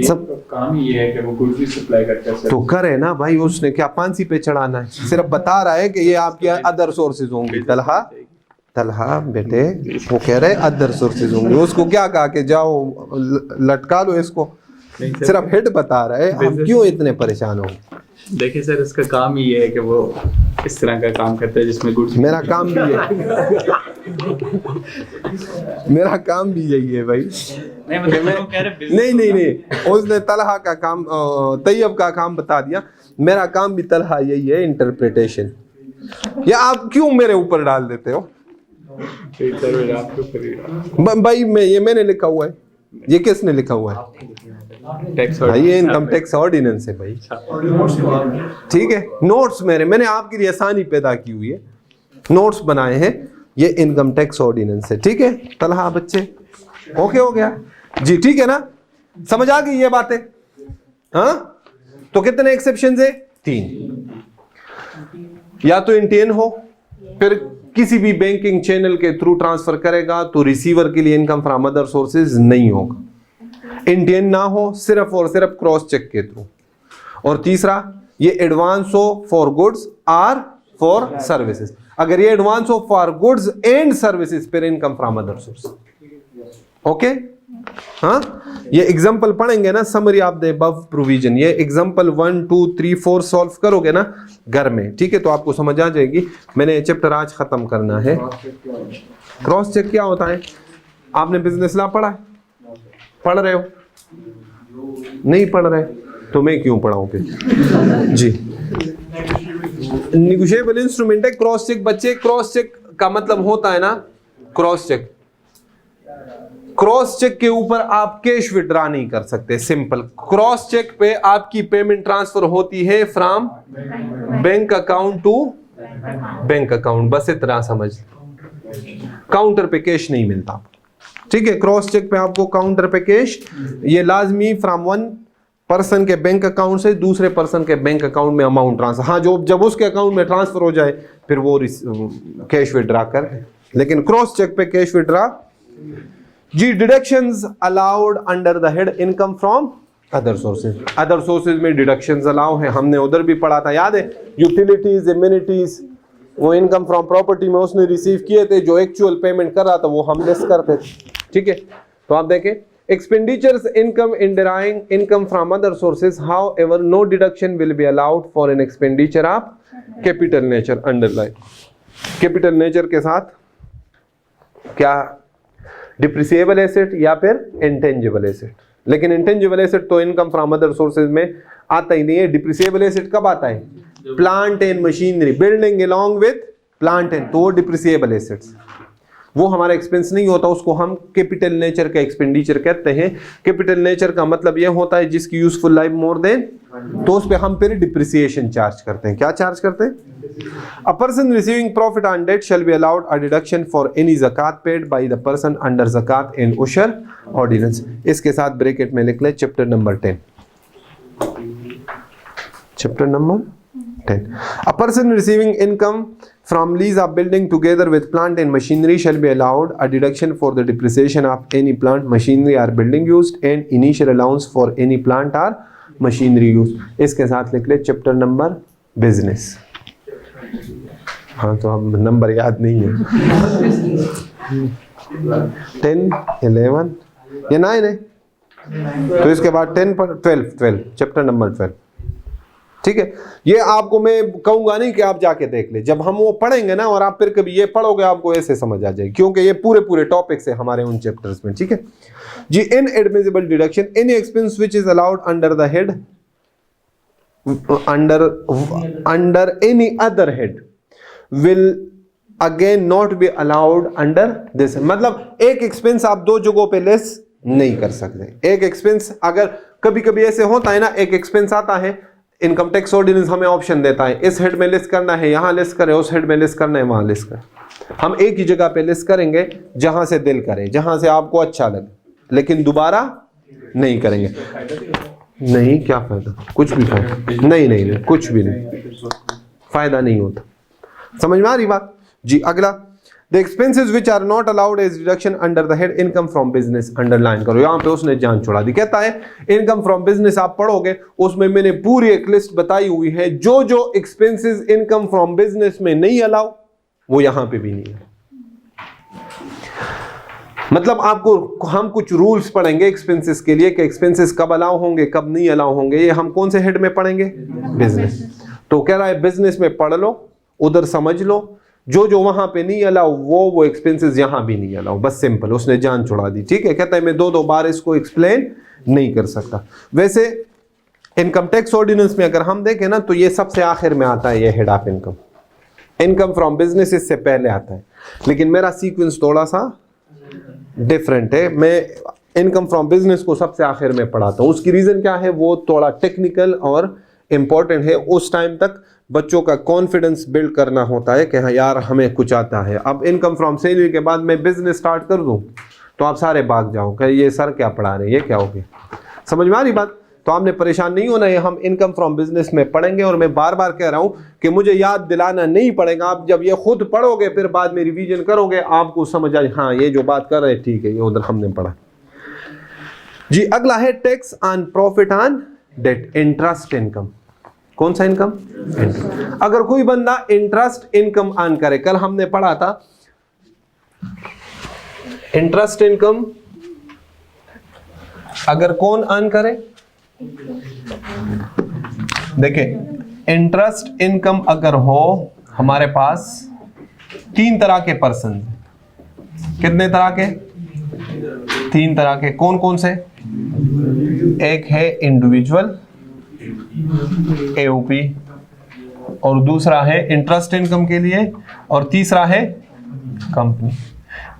सब काम ही है कि वो गुड्स भी सप्लाई करता है। तो करे ना भाई, उसने क्या फांसी पे चढ़ाना है? सिर्फ बता रहा है कि ये आपके अदर सोर्सेज होंगे। तलहा बेटे वो कह रहे अदर सोर्सेज होंगे, उसको क्या कहा कि जाओ लटका लो इसको? सिर्फ हेड बता रहा है। हम क्यों इतने परेशान हो? देखिए सर, इसका काम ही है कि वो इस तरह का काम करता है जिसमें गुड्स मेरा काम भी है, मेरा काम भी यही है भाई। नहीं मतलब वो कह रहे business नहीं नहीं नहीं, उसने तलहा का काम तैयब का काम बता दिया, मेरा काम भी तलहा यही है, इंटरप्रिटेशन। या आप क्यों मेरे ऊपर डाल देते हो आपके ऊपर ही भाई? मैंने लिखा हुआ है, ये किसने लिखा हुआ है? टैक्स भाई ये इनकम टैक्स ऑर्डिनेंस है भाई, ठीक है। नोट्स मैंने आपके लिए आसानी पैदा की हुई है, नोट्स बनाए हैं, ये इनकम टैक्स ऑर्डिनेंस है, ठीक है। तलहा बच्चे ओके हो गया जी, ठीक है ना, समझ आ गई ये बातें? हाँ, तो कितने एक्सेप्शंस है? 3। या तो इंडियन हो, फिर किसी भी बैंकिंग चैनल के थ्रू ट्रांसफर करेगा तो रिसीवर के लिए इनकम फ्रॉम अदर सोर्सेज नहीं होगा। इंडियन ना हो, सिर्फ और सिर्फ क्रॉस चेक के थ्रू। और तीसरा, ये एडवांस हो for goods or for services. अगर ये एडवांस हो फॉर गुड्स एंड सर्विसेज, फिर income from other source. Okay, हाँ, ये एग्जांपल पढ़ेंगे ना, summary of the above provision, ये एग्जांपल 1 2 3 4 सॉल्व करोगे ना घर में, ठीक है, तो आपको समझ आ जाएगी। मैंने चैप्टर आज खत्म करना है। क्रॉस चेक क्या होता है? आपने बिजनेस लॉ पढ़ा है? पढ़ रहे हो? नहीं पढ़ रहे तो मैं क्यों पढ़ाऊं फिर जी। निगोशिएबल इंस्ट्रूमेंट है क्रॉस चेक बच्चे। क्रॉस चेक का मतलब होता है ना, क्रॉस चेक, क्रॉस चेक के ऊपर आप कैश विड्रॉ नहीं कर सकते, सिंपल। क्रॉस चेक पे आपकी पेमेंट ट्रांसफर होती है from bank account to bank account, बस इतना समझ। काउंटर पे कैश नहीं मिलता, ठीक है। क्रॉस चेक पे आपको काउंटर पे कैश, ये लाजमी फ्रॉम वन पर्सन के बैंक अकाउंट से दूसरे पर्सन के बैंक अकाउंट में अमाउंट ट्रांसफर, हाँ, जो जब उसके अकाउंट में ट्रांसफर हो जाए फिर वो कैश विड्रॉ कर, लेकिन क्रॉस चेक पे कैश विड्रॉ जी। Deductions allowed under the head income from other sources. Other sources में डिडक्शंस अलाउ है, हमने उधर भी पढ़ा था, याद है? यूटिलिटीज, एमिनिटीज, वो इनकम फ्रॉम प्रॉपर्टी में उसने रिसीव किए थे, जो एक्चुअल पेमेंट कर रहा था वो हम लेस करते थे, ठीक है। तो आप देखें, expenditures income in deriving income from other sources, however no deduction will be allowed for an expenditure of capital nature underline। capital nature के साथ क्या? डिप्रिसिएबल एसेट या फिर इंटेंजिबल एसेट। लेकिन इंटेंजिबल एसेट तो इनकम फ्रॉम अदर सोर्सेज में आता ही नहीं है। डिप्रिसिएबल एसेट कब आता है? Plant and machinery, building along with plant and, तो वो डिप्रिसिएबल एसेट्स, वो हमारा एक्सपेंस नहीं होता, उसको हम कैपिटल नेचर का एक्सपेंडिचर कहते हैं। कैपिटल नेचर का मतलब ये होता है जिसकी यूजफुल लाइफ मोर देन, तो उस पे हम फिर डिप्रिसिएशन चार्ज करते हैं। क्या चार्ज करते हैं? A person receiving profit on debt shall be allowed a deduction for any zakat paid by the person under Zakat and Ushr ordinance. इसके साथ ब्रैकेट में लिख ले chapter number 10, chapter number 10। A person receiving income from lease of building together with plant and machinery shall be allowed a deduction for the depreciation of any plant, machinery or building used and initial allowance for any plant or machinery used। इसके साथ लिख ले chapter number business. हाँ, तो अब number याद नहीं है, 10 11 या 9 है, तो इसके बाद 10 पर 12 चैप्टर नंबर 12, ठीक है। ये आपको मैं कहूंगा नहीं कि आप जाके देख ले, जब हम वो पढ़ेंगे ना और आप फिर कभी ये पढ़ोगे आपको ऐसे समझ आ जाएगी, क्योंकि ये पूरे टॉपिक्स है हमारे उन चैप्टर्स में, ठीक है जी। Inadmissible deduction, any expense which is allowed under the head under any other head will again not be allowed under this. मतलब एक एक्सपेंस आप दो जगहों पे लेस नहीं कर सकते। एक एक्सपेंस अगर कभी कभी ऐसे होता है ना, एक एक्सपेंस आता है, इनकम टैक्स ऑर्डिनेंस हमें ऑप्शन देता है, इस हेड में लेस करना है, यहां लेस करें, उस हेड में लेस करना है, वहां लेस करें। हम एक ही जगह पे लेस करेंगे जहां से दिल करे, जहां से आपको अच्छा लगे, लेकिन दोबारा नहीं करेंगे। नहीं, क्या फायदा? कुछ भी फायदा नहीं, कुछ भी नहीं, फायदा नहीं होता। समझ में आ रही बात जी? अगला, The expenses which are not allowed as deduction under the head income from business, underline करो, यहां पे उसने जान छोड़ा दी। कहता है इनकम फ्रॉम बिजनेस आप पढ़ोगे, उसमें मैंने पूरी एक लिस्ट बताई हुई है, जो एक्सपेंसेस इनकम फ्रॉम बिजनेस में नहीं अलाउ, वो यहां पे भी नहीं है। मतलब आपको हम कुछ रूल्स पढ़ेंगे एक्सपेंसेस के लिए, कि एक्सपेंसेस कब अलाउ होंगे, कब नहीं अलाउ होंगे। ये हम कौन से हेड में पढ़ेंगे? बिजनेस। तो कह रहा है बिजनेस में पढ़ लो उधर समझ लो, जो वहां पे नहीं अलाउ वो एक्सपेंसेस यहां भी नहीं अलाउ, बस सिंपल, उसने जान छुड़ा दी। ठीक है, कहता है मैं दो बार इसको एक्सप्लेन नहीं कर सकता। वैसे इनकम टैक्स ऑर्डिनेंस में अगर हम देखें ना तो ये सबसे आखिर में आता है, ये head of income, income from business इससे पहले आता है, लेकिन मेरा सीक्वेंस थोड़ा सा डिफरेंट है। मैं इनकम फ्रॉम बिजनेस को सबसे आखिर में पढ़ाता हूँ। उसकी रीजन क्या है, वो थोड़ा टेक्निकल और इंपॉर्टेंट है। उस टाइम तक बच्चों का कॉन्फिडेंस बिल्ड करना होता है कि हाँ यार हमें कुछ आता है। अब इनकम फ्रॉम सैलरी के बाद मैं बिजनेस स्टार्ट कर दूं तो आप सारे भाग जाओ कि ये सर क्या पढ़ा रहे हैं, ये क्या हो गया। समझ में आ रही बात? तो आपने परेशान नहीं होना है, हम इनकम फ्रॉम बिजनेस में पढ़ेंगे। और मैं बार बार कह रहा हूं कि मुझे याद दिलाना नहीं पड़ेगा, आप जब ये खुद पढ़ोगे फिर बाद में रिवीजन करोगे आपको समझ आए हाँ ये जो बात कर रहे हैं ठीक है, ये उधर हमने पढ़ा जी। अगला है tax on profit on debt, interest income. कौन सा इनकम? अगर कोई बंदा इंटरेस्ट इनकम अर्न करे, कल हमने पढ़ा था इंटरेस्ट इनकम अगर कौन अर्न करे, देखिए इंटरेस्ट इनकम अगर हो हमारे पास 3 तरह के पर्सन, कितने तरह के? 3 तरह के। कौन कौन से? एक है इंडिविजुअल एओपी, और दूसरा है इंटरेस्ट इनकम के लिए, और तीसरा है कंपनी।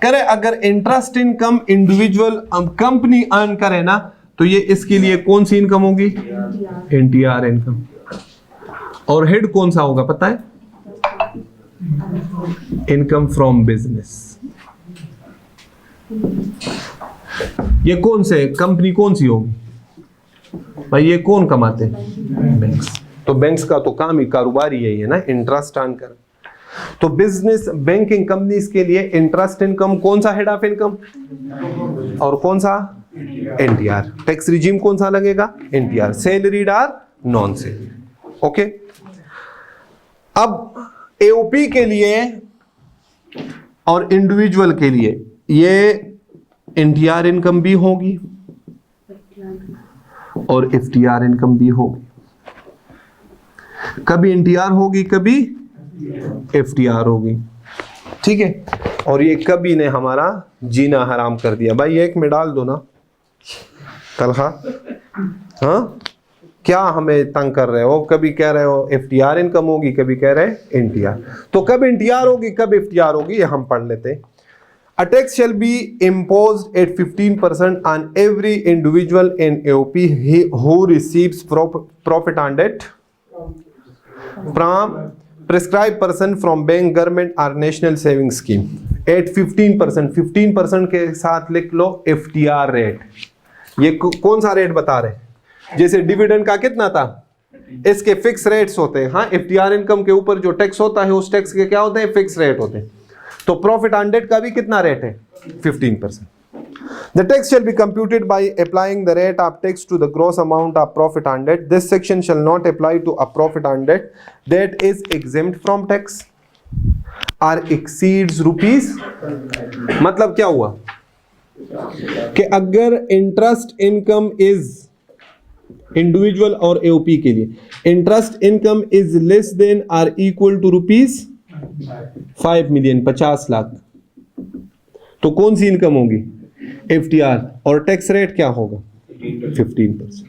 करे अगर interest income individual company earn करे ना तो ये इसके लिए कौन सी इनकम होगी? एनटीआर इनकम। और हेड कौन सा होगा पता है? Income from business. ये कौन से कंपनी कौन सी होगी भाई? ये कौन कमाते हैं? बैंक्स। तो बैंक्स का तो काम ही कारोबार ही है ना, इंटरेस्ट अर्न कर। तो बिजनेस बैंकिंग कंपनीज के लिए इंटरेस्ट इनकम कौन सा हेड ऑफ इनकम, और कौन सा? एनटीआर। टैक्स रिजीम कौन सा लगेगा? NTR. Salaried or non salary. Okay, अब एओपी के लिए और इंडिविजुअल के लिए ये एनटीआर इनकम भी होगी और एफटीआर इनकम भी होगी। कभी एनटीआर होगी कभी एफटीआर होगी। ठीक है, और ये कभी ने हमारा जीना हराम कर दिया। भाई एक में डाल दो ना तलखा। हाँ, क्या हमें तंग कर रहे हो? कभी कह रहे हो एफटीआर इनकम होगी, कभी कह रहे हैं एनटीआर। तो कब एनटीआर होगी कब एफटीआर होगी ये हम पढ़ लेते हैं। A tax shall be imposed at 15% on every individual in AOP who receives profit on debt from prescribed person from bank, government or national savings scheme at 15%। 15% के साथ लिख लो FTR रेट। ये कौन सा रेट बता रहे हैं? जैसे डिविडेंड का कितना था, इसके फिक्स रेट्स होते हैं। हाँ, FTR इनकम के ऊपर जो टैक्स होता है उस टैक्स के क्या होते हैं? फिक्स रेट होते हैं। तो प्रॉफिट ऑन डेट का भी कितना रेट है? 15%। The tax shall be computed by applying the rate of tax to the gross amount of profit on debt. This section shall not apply to a profit on debt that is exempt from tax or exceeds rupees। मतलब क्या हुआ कि अगर interest income is individual और AOP के लिए interest income is less than or equal to rupees 5 million, 50 lakh, तो कौन सी इनकम होगी? एफटीआर। और टैक्स रेट क्या होगा? 15%।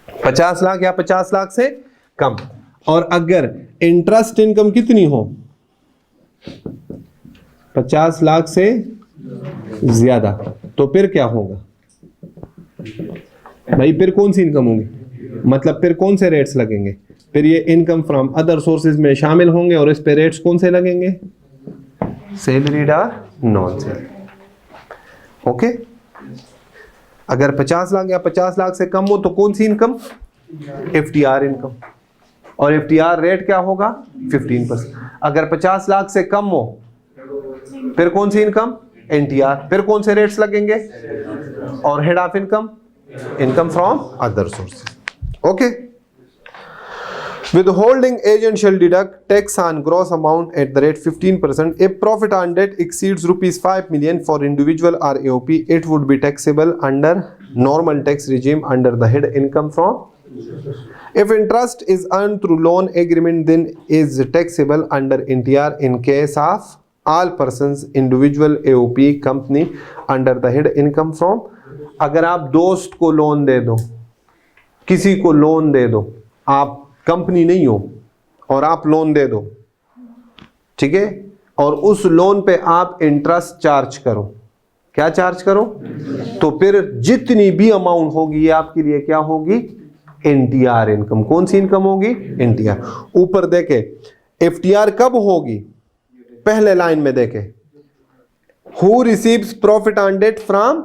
$50 लाख या 50 लाख से कम। और अगर इंटरेस्ट इनकम कितनी हो? 50 लाख से ज्यादा, तो फिर क्या होगा भाई? फिर कौन सी इनकम होगी? मतलब फिर कौन से रेट्स लगेंगे? फिर ये इनकम फ्रॉम अदर सोर्सेज में शामिल होंगे और इस पे रेट्स कौन से लगेंगे? सैलरीड और नॉन सैलरी। ओके, अगर 50 लाख या 50 लाख से कम हो तो कौन सी इनकम? FTR income. और एफटीआर रेट क्या होगा? 15%। अगर 50 लाख से कम हो फिर कौन सी इनकम? एनटीआर। फिर कौन से रेट्स लगेंगे? और head of income? Income from other sources. Okay. Withholding agent shall deduct tax on gross amount at the rate 15%. If profit on debt exceeds rupees 5 million for individual or AOP, it would be taxable under normal tax regime under the head income from If interest is earned through loan agreement, then is taxable under NTR in case of all persons, individual, AOP, company under the head income from. अगर आप दोस्त को loan दे दो, किसी को loan दे दो, आप company नहीं हो और आप लोन दे दो, ठीक है, और उस लोन पे आप इंटरेस्ट चार्ज करो, क्या चार्ज करो, तो फिर जितनी भी अमाउंट होगी ये आपके लिए क्या होगी, एनटीआर इनकम। कौन सी इनकम होगी, एनटीआर। ऊपर देखे एफटीआर कब होगी, पहले लाइन में देखे, who receives profit on debt from,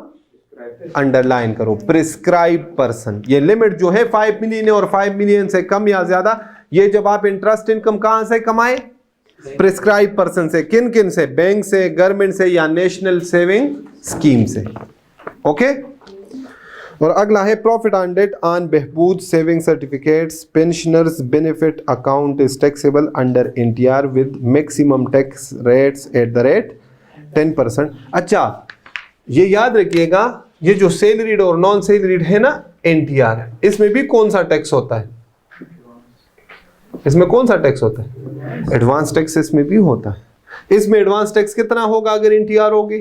underline करो, प्रिस्क्राइब पर्सन। ये लिमिट जो है 5 मिलियन है और 5 मिलियन से कम या ज्यादा, ये जब आप इंटरेस्ट इनकम कहां से कमाए, प्रिस्क्राइब पर्सन से। किन किन से, बैंक से, गवर्नमेंट से या नेशनल सेविंग स्कीम से। ओके, और अगला है profit on debt on Behbood saving certificates pensioners benefit account is taxable under NTR with maximum tax rates at the rate 10%। अच्छा, ये याद रखिएगा, ये जो सैलरीड और नॉन सैलरीड है ना एनटीआर, इसमें भी कौन सा टैक्स होता है, इसमें कौन सा टैक्स होता है, एडवांस टैक्स इसमें भी होता है। इसमें एडवांस टैक्स कितना होगा अगर एनटीआर होगी,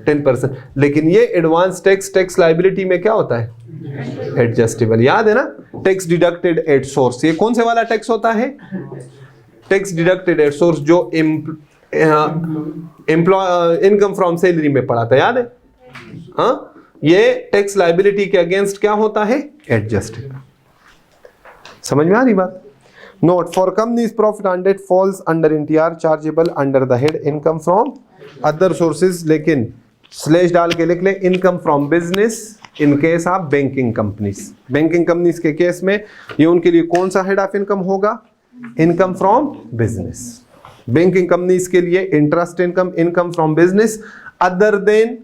10%। लेकिन ये एडवांस टैक्स टैक्स लायबिलिटी में क्या होता है, एडजस्टेबल। याद है ना, टैक्स डिडक्टेड एट सोर्स, ये कौन से वाला टैक्स होता है, टैक्स डिडक्टेड एट सोर्स, जो इनकम फ्रॉम सैलरी में पड़ा था, याद है। हाँ, ये टैक्स लायबिलिटी के अगेंस्ट क्या होता है, एडजस्टेबल। समझ में आ रही बात। Note, for companies profit on debt falls under NTR chargeable under the head income from other sources, लेकिन स्लैश डाल के लिख ले income from business in case of banking companies. Banking companies के केस में ये उनके लिए कौन सा हेड ऑफ इनकम होगा, income from business. Banking companies के लिए interest income, income from business. Other than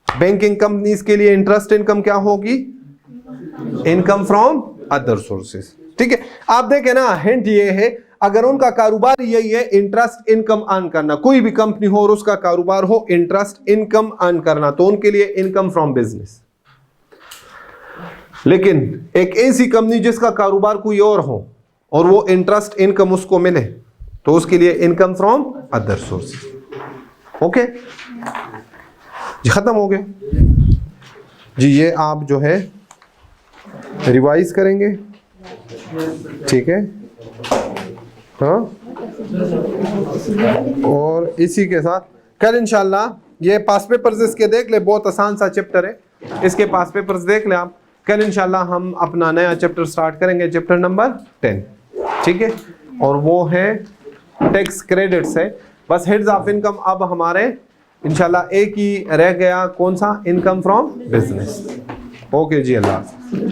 banking companies के लिए इंटरेस्ट इनकम क्या होगी, इनकम फ्रॉम अदर सोर्सेज। ठीक है, आप देखें ना, हिंट ये है, अगर उनका कारोबार यही है इंटरेस्ट इनकम अर्न करना, कोई भी कंपनी हो और उसका कारोबार हो इंटरेस्ट इनकम अर्न करना, तो उनके लिए इनकम फ्रॉम बिजनेस। लेकिन एक ऐसी कंपनी जिसका कारोबार कोई और हो और वो इंटरेस्ट इनकम उसको मिले, तो उसके लिए income from other sources. Okay जी, खत्म हो गया जी। ये आप जो है रिवाइज करेंगे, ठीक है, हाँ, और इसी के साथ कल इंशाल्लाह ये पास पेपर्स इसके देख ले, बहुत आसान सा चैप्टर है, इसके पास पेपर्स देख ले आप। कल इंशाल्लाह हम अपना नया चैप्टर स्टार्ट करेंगे, चैप्टर नंबर 10, ठीक है, और वो है टैक्स क्रेडिट्स है। बस हेड्स ऑफ इनकम अब हमारे इंशाल्लाह एक ही रह गया, कौन सा, इनकम फ्रॉम बिजनेस। ओके जी, अल्लाह।